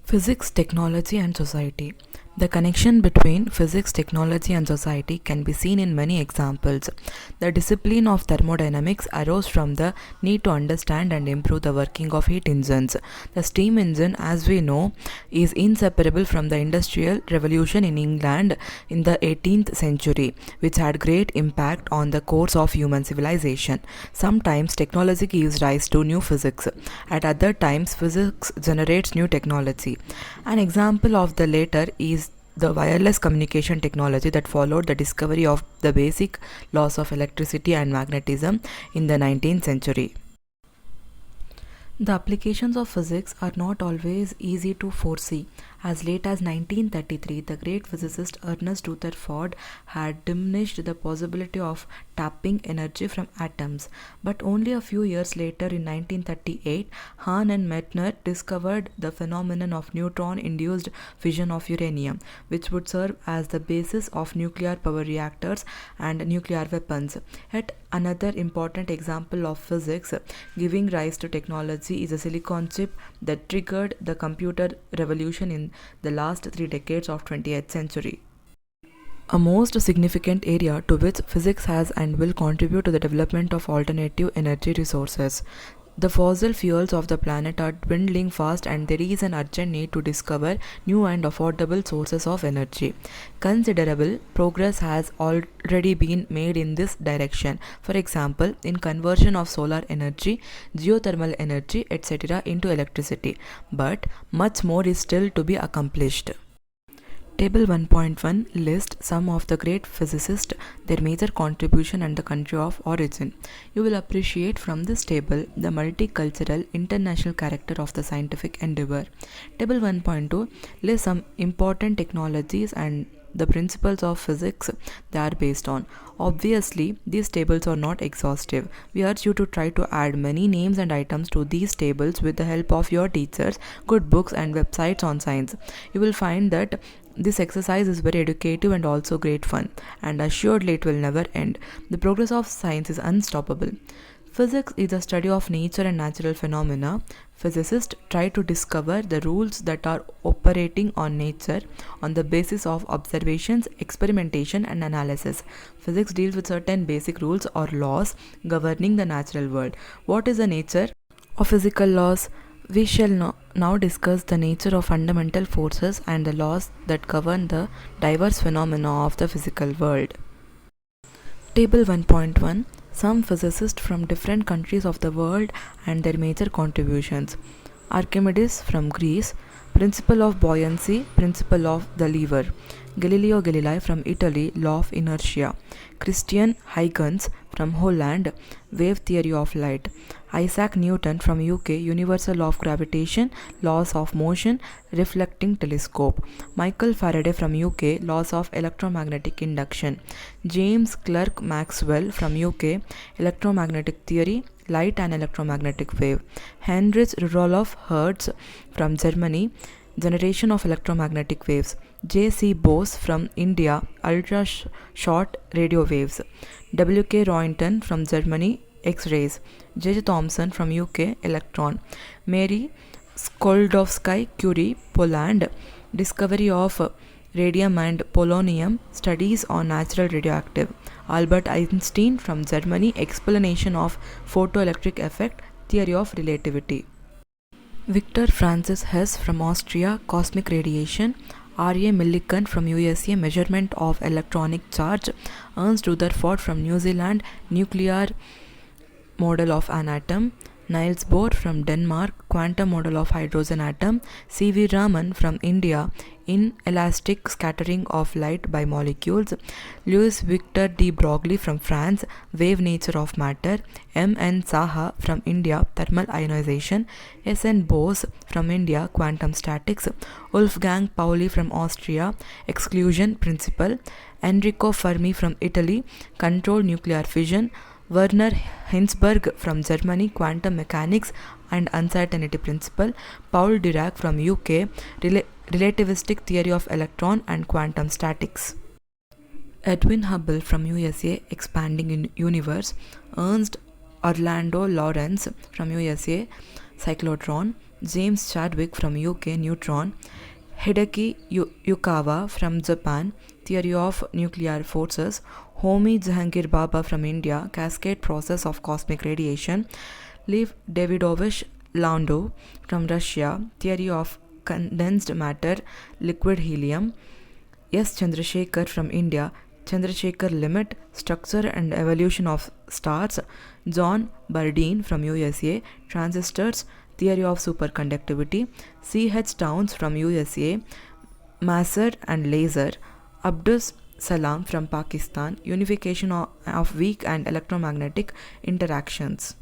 Physics, technology, and society. The connection between physics, technology, and society can be seen in many examples. The discipline of thermodynamics arose from the need to understand and improve the working of heat engines. The steam engine, as we know, is inseparable from the Industrial Revolution in England in the 18th century, which had great impact on the course of human civilization. Sometimes technology gives rise to new physics. At other times, physics generates new technology. An example of the latter is the wireless communication technology that followed the discovery of the basic laws of electricity and magnetism in the 19th century. The applications of physics are not always easy to foresee. As late as 1933, the great physicist Ernest Rutherford had diminished the possibility of tapping energy from atoms. But only a few years later, in 1938, Hahn and Meitner discovered the phenomenon of neutron-induced fission of uranium, which would serve as the basis of nuclear power reactors and nuclear weapons. Yet another important example of physics giving rise to technology is a silicon chip that triggered the computer revolution in the last 3 decades of 20th century. A most significant area to which physics has and will contribute to the development of alternative energy resources. The fossil fuels of the planet are dwindling fast, and there is an urgent need to discover new and affordable sources of energy. Considerable progress has already been made in this direction. For example, in conversion of solar energy, geothermal energy, etc. into electricity. But much more is still to be accomplished. Table 1.1 lists some of the great physicists, their major contribution and the country of origin. You will appreciate from this table the multicultural international character of the scientific endeavor. Table 1.2 lists some important technologies and the principles of physics they are based on. Obviously, these tables are not exhaustive. We urge you to try to add many names and items to these tables with the help of your teachers, good books, and websites on science. You will find that this exercise is very educative and also great fun, and assuredly it will never end. The progress of science is unstoppable. Physics is the study of nature and natural phenomena. Physicists try to discover the rules that are operating on nature on the basis of observations, experimentation, and analysis. Physics deals with certain basic rules or laws governing the natural world. What is the nature of physical laws? We shall now discuss the nature of fundamental forces and the laws that govern the diverse phenomena of the physical world. Table 1.1. Some physicists from different countries of the world and their major contributions. Archimedes from Greece, principle of buoyancy, principle of the lever. Galileo Galilei from Italy, law of inertia. Christian Huygens from Holland, wave theory of light. Isaac Newton from UK, universal law of gravitation, laws of motion, reflecting telescope. Michael Faraday from UK, laws of electromagnetic induction. James Clerk Maxwell from UK, electromagnetic theory, light and electromagnetic wave. Heinrich Rudolf Hertz from Germany, generation of electromagnetic waves. J.C. Bose from India, ultra short radio waves. W.K. Roentgen from Germany, X-rays. J. Thomson from UK, electron. Mary Sklodowska-Curie, Poland, discovery of radium and polonium, studies on natural radioactive. Albert Einstein from Germany, explanation of photoelectric effect, theory of relativity. Victor Francis Hess from Austria, cosmic radiation. R.A. Millikan from USA, measurement of electronic charge. Ernst Rutherford from New Zealand, nuclear model of an atom. Niels Bohr from Denmark, quantum model of hydrogen atom. C.V. Raman from India, inelastic scattering of light by molecules. Louis Victor de Broglie from France, wave nature of matter. M. N. Saha from India, thermal ionization. S. N. Bose from India, quantum statics. Wolfgang Pauli from Austria, exclusion principle. Enrico Fermi from Italy, controlled nuclear fission. Werner Heisenberg from Germany, quantum mechanics and uncertainty principle. Paul Dirac from UK, relativistic theory of electron and quantum statics. Edwin Hubble from USA, expanding universe. Ernst Orlando Lawrence from USA, cyclotron. James Chadwick from UK, neutron. Hideki Yukawa from Japan, theory of nuclear forces. Homi Jahangir Baba from India, cascade process of cosmic radiation. Lev Davidovich Landau from Russia, theory of condensed matter, liquid helium. S. Chandrasekhar from India, Chandrasekhar limit, structure and evolution of stars. John Bardeen from USA, transistors, theory of superconductivity. C. H. Towns from USA, Maser and laser. Abdus Salam from Pakistan, unification of weak and electromagnetic interactions.